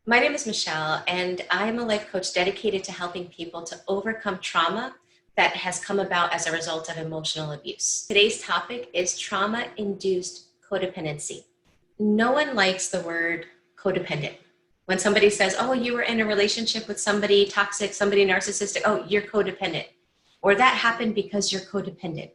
My name is Michelle, and I'm a life coach dedicated to helping people to overcome trauma that has come about as a result of emotional abuse. Today's topic is trauma-induced codependency. No one likes the word codependent. When somebody says, oh, you were in a relationship with somebody toxic, somebody narcissistic, oh, you're codependent. Or that happened because you're codependent.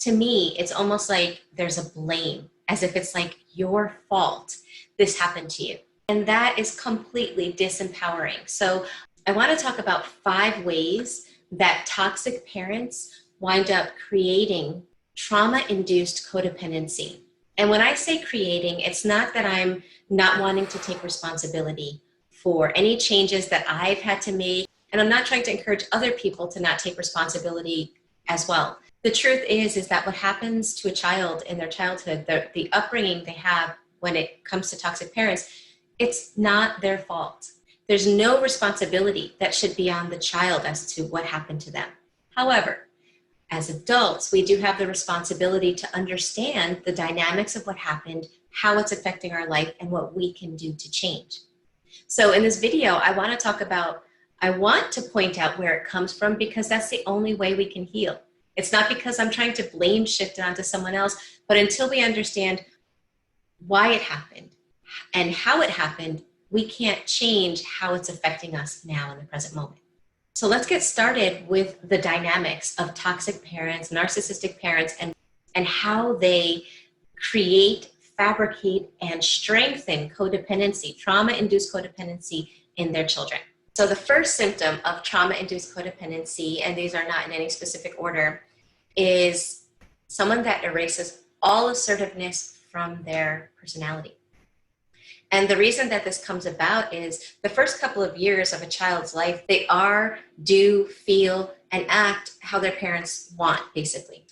To me, it's almost like there's a blame, as if it's like your fault this happened to you. And that is completely disempowering. So I want to talk about 5 ways that toxic parents wind up creating trauma-induced codependency. And when I say creating, it's not that I'm not wanting to take responsibility for any changes that I've had to make. And I'm not trying to encourage other people to not take responsibility as well. The truth is that what happens to a child in their childhood, the upbringing they have when it comes to toxic parents, it's not their fault. There's no responsibility that should be on the child as to what happened to them. However, as adults, we do have the responsibility to understand the dynamics of what happened, how it's affecting our life, and what we can do to change. So in this video, I want to point out where it comes from, because that's the only way we can heal. It's not because I'm trying to blame shift it onto someone else, but until we understand why it happened and how it happened, we can't change how it's affecting us now in the present moment. So let's get started with the dynamics of toxic parents, narcissistic parents, and how they create, fabricate, and strengthen codependency, trauma-induced codependency in their children. So the first symptom of trauma-induced codependency, and these are not in any specific order, is someone that erases all assertiveness from their personality. And the reason that this comes about is the first couple of years of a child's life, they do, feel, and act how their parents want, basically.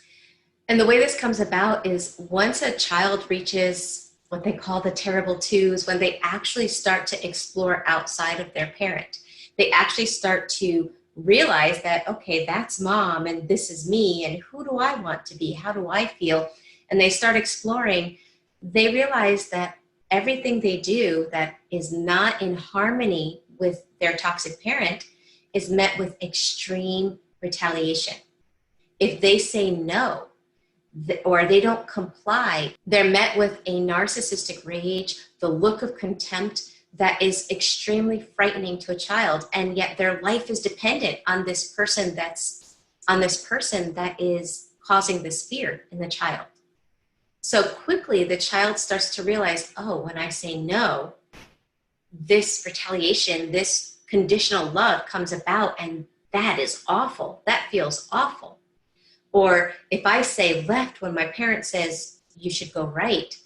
And the way this comes about is once a child reaches what they call the terrible twos, when they actually start to explore outside of their parent, they actually start to realize that, okay, that's mom and this is me, and who do I want to be? How do I feel? And they start exploring. They realize that everything they do that is not in harmony with their toxic parent is met with extreme retaliation. If they say no or they don't comply, they're met with a narcissistic rage, the look of contempt that is extremely frightening to a child, and yet their life is dependent on this person that is causing this fear in the child. So quickly, the child starts to realize, oh, when I say no, this retaliation, this conditional love comes about, and that is awful. That feels awful. Or if I say left when my parent says you should go right,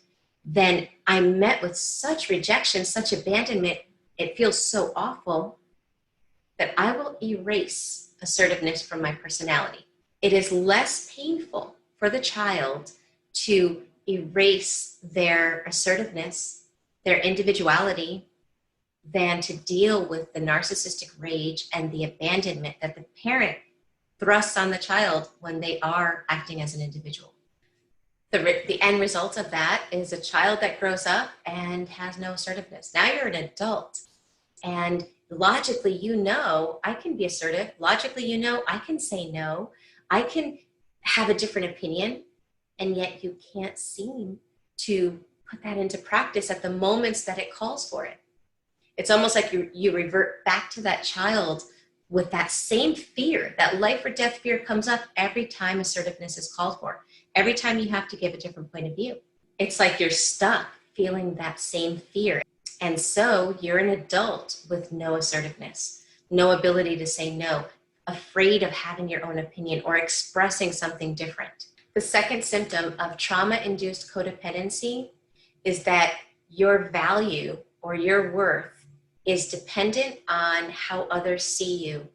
then I'm met with such rejection, such abandonment, it feels so awful that I will erase assertiveness from my personality. It is less painful for the child to erase their assertiveness, their individuality, than to deal with the narcissistic rage and the abandonment that the parent thrusts on the child when they are acting as an individual. The end result of that is a child that grows up and has no assertiveness. Now you're an adult, and logically, you know, I can be assertive. Logically, you know, I can say no. I can have a different opinion. And yet you can't seem to put that into practice at the moments that it calls for it. It's almost like you revert back to that child with that same fear. That life or death fear comes up every time assertiveness is called for, every time you have to give a different point of view. It's like you're stuck feeling that same fear. And so you're an adult with no assertiveness, no ability to say no, afraid of having your own opinion or expressing something different. The second symptom of trauma-induced codependency is that your value or your worth is dependent on how others see you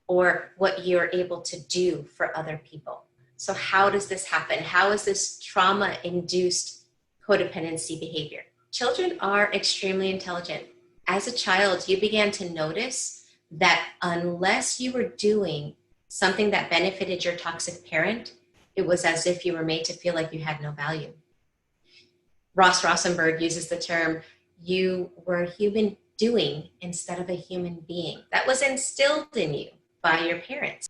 or what you're able to do for other people. So how does this happen? How is this trauma-induced codependency behavior? Children are extremely intelligent. As a child, you began to notice that unless you were doing something that benefited your toxic parent, it was as if you were made to feel like you had no value. Ross Rosenberg uses the term, you were human doing instead of a human being that was instilled in you by your parents.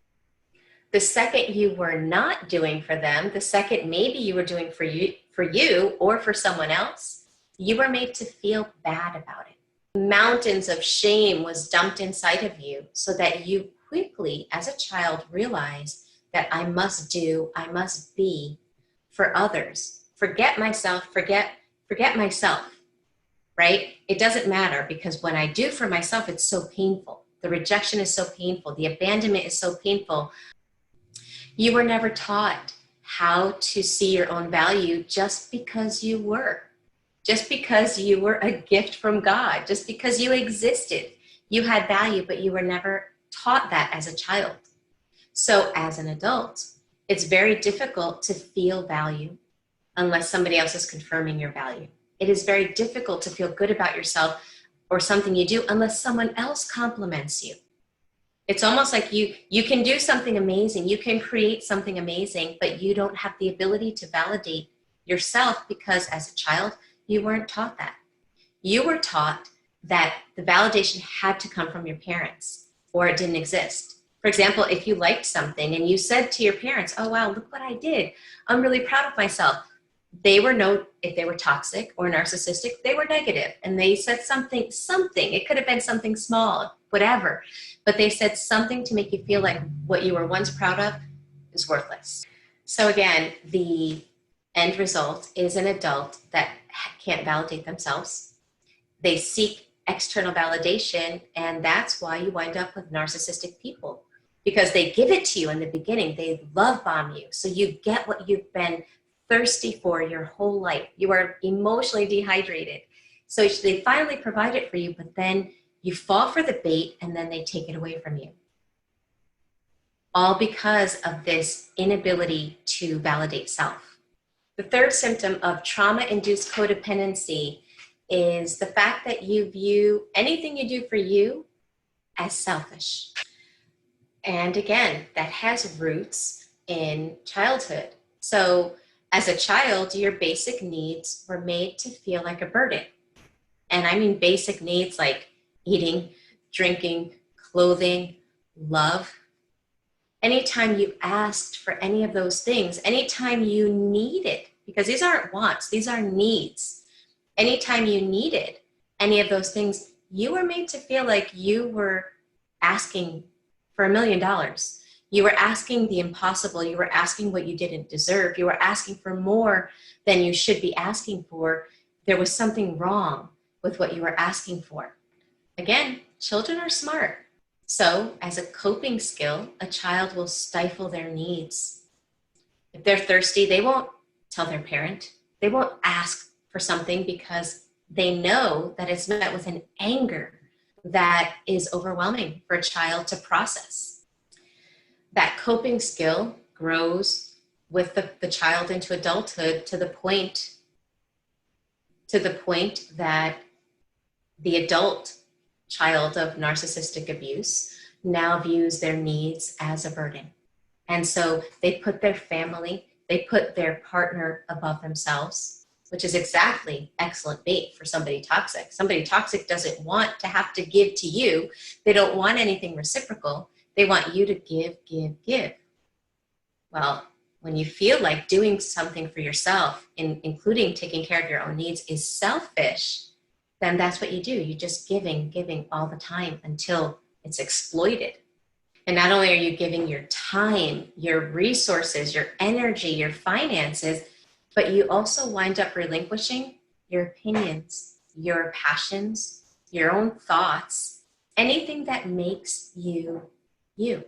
The second you were not doing for them, the second maybe you were doing for you or for someone else, you were made to feel bad about it. Mountains of shame was dumped inside of you so that you quickly, as a child, realized that I must do, I must be for others. Forget myself, forget myself, right? It doesn't matter because when I do for myself, it's so painful. The rejection is so painful. The abandonment is so painful. You were never taught how to see your own value just because you were. Just because you were a gift from God. Just because you existed. You had value, but you were never taught that as a child. So as an adult, it's very difficult to feel value unless somebody else is confirming your value. It is very difficult to feel good about yourself or something you do unless someone else compliments you. It's almost like you can do something amazing, you can create something amazing, but you don't have the ability to validate yourself because as a child, you weren't taught that. You were taught that the validation had to come from your parents or it didn't exist. For example, if you liked something and you said to your parents, oh wow, look what I did. I'm really proud of myself. If they were toxic or narcissistic, they were negative and they said something, it could have been something small, whatever, but they said something to make you feel like what you were once proud of is worthless. So again, the end result is an adult that can't validate themselves. They seek external validation, and that's why you wind up with narcissistic people, because they give it to you in the beginning. They love bomb you, so you get what you've been thirsty for your whole life. You are emotionally dehydrated. So they finally provide it for you, but then you fall for the bait and then they take it away from you. All because of this inability to validate self. The third symptom of trauma-induced codependency is the fact that you view anything you do for you as selfish. And again, that has roots in childhood. So as a child, your basic needs were made to feel like a burden. And I mean basic needs like eating, drinking, clothing, love. Anytime you asked for any of those things, anytime you needed, because these aren't wants, these are needs. Anytime you needed any of those things, you were made to feel like you were asking for $1 million. You were asking the impossible. You were asking what you didn't deserve. You were asking for more than you should be asking for. There was something wrong with what you were asking for. Again, children are smart. So as a coping skill, a child will stifle their needs. If they're thirsty, they won't tell their parent. They won't ask for something because they know that it's met with an anger that is overwhelming for a child to process. That coping skill grows with the child into adulthood to the point that the adult child of narcissistic abuse now views their needs as a burden. And so they put their family, they put their partner above themselves, which is exactly excellent bait for somebody toxic. Somebody toxic doesn't want to have to give to you. They don't want anything reciprocal. They want you to give, give, give. Well, when you feel like doing something for yourself, including taking care of your own needs, is selfish, then that's what you do. You're just giving all the time until it's exploited. And not only are you giving your time, your resources, your energy, your finances, but you also wind up relinquishing your opinions, your passions, your own thoughts, anything that makes you you.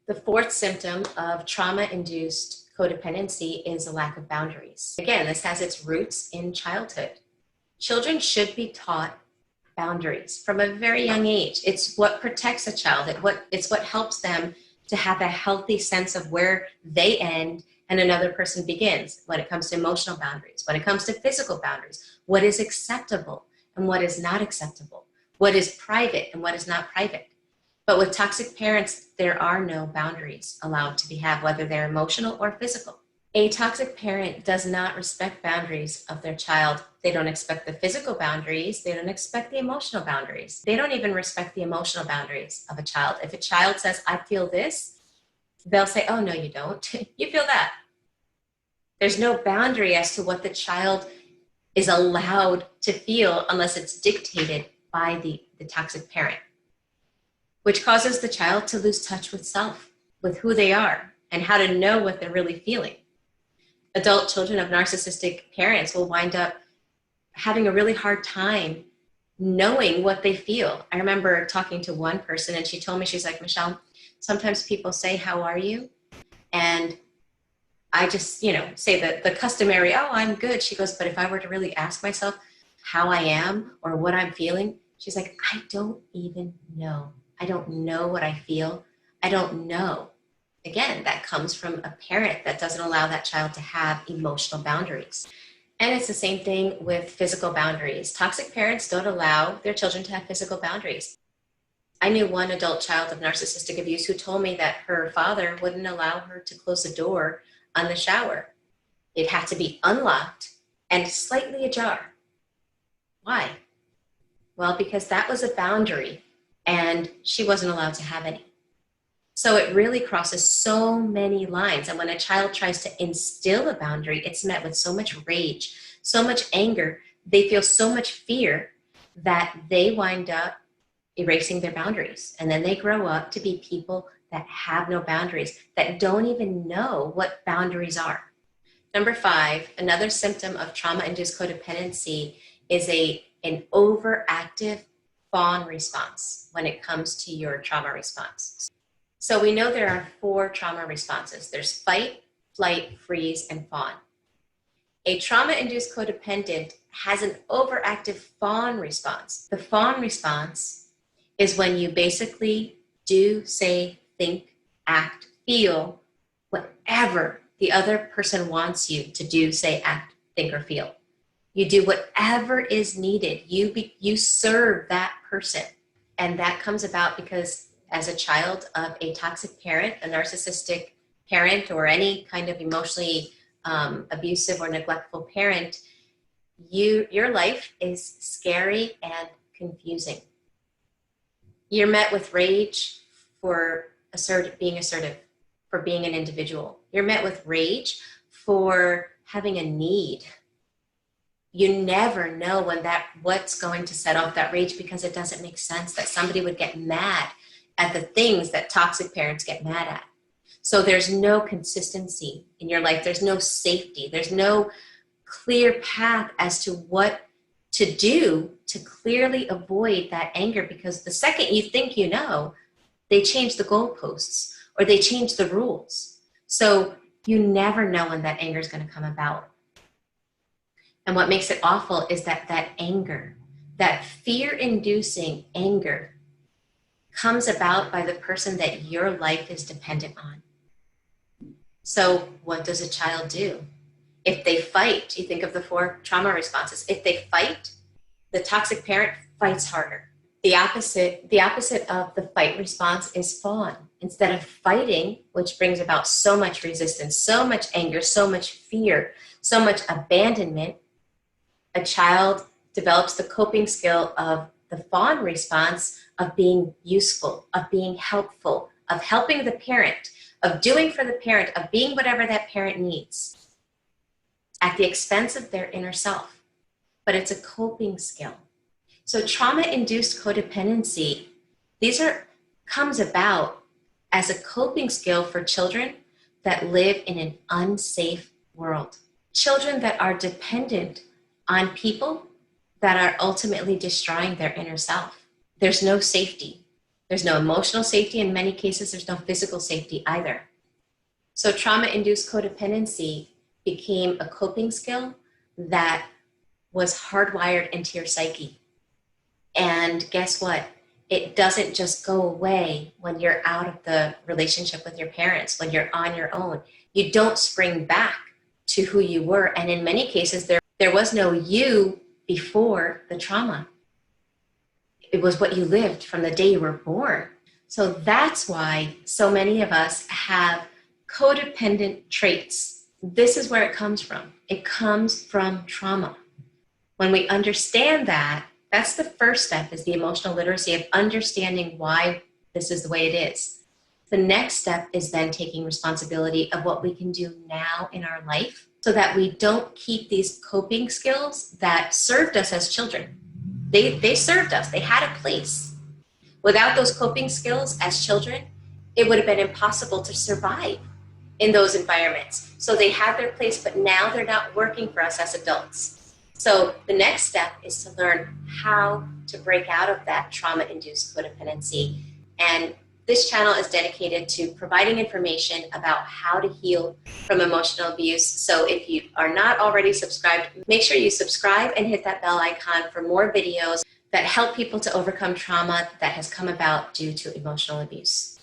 The fourth symptom of trauma-induced codependency is a lack of boundaries. Again, this has its roots in childhood. Children should be taught boundaries from a very young age. It's what protects a child. It's what helps them to have a healthy sense of where they end and another person begins when it comes to emotional boundaries, when it comes to physical boundaries, what is acceptable and what is not acceptable, what is private and what is not private. But with toxic parents, there are no boundaries allowed to be had, whether they're emotional or physical. A toxic parent does not respect boundaries of their child. They don't expect the physical boundaries. They don't expect the emotional boundaries. They don't even respect the emotional boundaries of a child. If a child says, I feel this, they'll say, oh, no, you don't. You feel that. There's no boundary as to what the child is allowed to feel unless it's dictated by the toxic parent, which causes the child to lose touch with self, with who they are, and how to know what they're really feeling. Adult children of narcissistic parents will wind up having a really hard time knowing what they feel. I remember talking to one person and she told me, she's like, Michelle, sometimes people say, how are you? And I just, say the customary, oh, I'm good. She goes, but if I were to really ask myself how I am or what I'm feeling, she's like, I don't even know. I don't know what I feel. I don't know. Again, that comes from a parent that doesn't allow that child to have emotional boundaries. And it's the same thing with physical boundaries. Toxic parents don't allow their children to have physical boundaries. I knew one adult child of narcissistic abuse who told me that her father wouldn't allow her to close the door on the shower. It had to be unlocked and slightly ajar. Why? Well, because that was a boundary and she wasn't allowed to have any. So it really crosses so many lines. And when a child tries to instill a boundary, it's met with so much rage, so much anger. They feel so much fear that they wind up erasing their boundaries. And then they grow up to be people that have no boundaries, that don't even know what boundaries are. Number 5, another symptom of trauma-induced codependency is an overactive fawn response when it comes to your trauma response. So we know there are 4 trauma responses. There's fight, flight, freeze, and fawn. A trauma-induced codependent has an overactive fawn response. The fawn response is when you basically do, say, think, act, feel whatever the other person wants you to do, say, act, think, or feel. You do whatever is needed. You serve that person. And that comes about because as a child of a toxic parent, a narcissistic parent, or any kind of emotionally abusive or neglectful parent, your life is scary and confusing. You're met with rage for being assertive, for being an individual. You're met with rage for having a need. You never know what's going to set off that rage, because it doesn't make sense that somebody would get mad at the things that toxic parents get mad at. So there's no consistency in your life. There's no safety. There's no clear path as to what to do to clearly avoid that anger, because the second you think you know, they change the goalposts or they change the rules. So you never know when that anger is going to come about. And what makes it awful is that anger, that fear-inducing anger, comes about by the person that your life is dependent on. So what does a child do? If they fight, you think of the 4 trauma responses. If they fight, the toxic parent fights harder. The opposite of the fight response is fawn. Instead of fighting, which brings about so much resistance, so much anger, so much fear, so much abandonment, a child develops the coping skill of the fawn response of being useful, of being helpful, of helping the parent, of doing for the parent, of being whatever that parent needs at the expense of their inner self. But it's a coping skill. So trauma-induced codependency, comes about as a coping skill for children that live in an unsafe world. Children that are dependent on people that are ultimately destroying their inner self. There's no safety. There's no emotional safety. In many cases, there's no physical safety either. So trauma-induced codependency became a coping skill that was hardwired into your psyche. And guess what? It doesn't just go away when you're out of the relationship with your parents, when you're on your own. You don't spring back to who you were. And in many cases, there was no you before the trauma. It was what you lived from the day you were born. So that's why so many of us have codependent traits This is where it comes from. It comes from trauma. When we understand that, that's the first step, is the emotional literacy of understanding why this is the way it is. The next step is then taking responsibility of what we can do now in our life so that we don't keep these coping skills that served us as children. They served us. They had a place. Without those coping skills as children, it would have been impossible to survive in those environments. So they had their place, but now they're not working for us as adults. So the next step is to learn how to break out of that trauma-induced codependency. And this channel is dedicated to providing information about how to heal from emotional abuse. So if you are not already subscribed, make sure you subscribe and hit that bell icon for more videos that help people to overcome trauma that has come about due to emotional abuse.